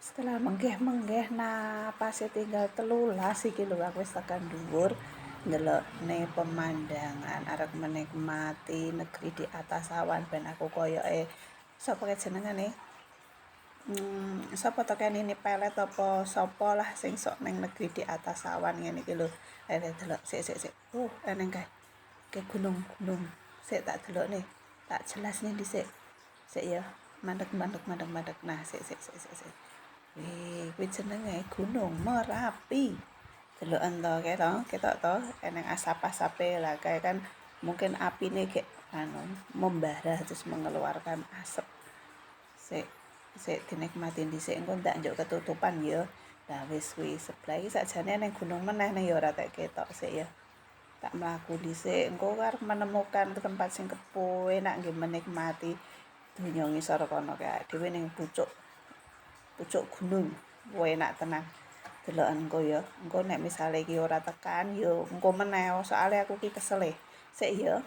Setelah menggeh-menggeh napase tinggal 13 iki lho aku wis tekan dhuwur ndelokne pemandangan arep menikmati negeri di atas awan ben aku koyoke sapa kae jenengane sapa to kene ini pelet apa sapa lah sing sok ning negeri di atas awan ngene iki lho. Delok sik. Eneng kae. Ke gunung. Sik tak delokne. Tak jelasne dhisik. Sik ya. Mandek. Nah, sik. Wih, kuwi jenenge Gunung Merapi. Deloken to, ketok to, eneng asap-asape lah kae kan mungkin apine gek membara terus mengeluarkan asap. Sik dinikmati dhisik engko ndak njuk ketutupan ya. Lah wis kuwi sebelah iki sakjane ning gunung meneh ning ya ora tak ketok sik ya. Tak mlaku dhisik engko arep menemukan tempat sing kepenak nggih menikmati donya ngisor kono kae dhewe ning pucuk gunung. Enak tenan. Deloken engko ya. Engko nek misale iki ora tekan ya engko meneh soalnya aku ki kesel e. Sik ya.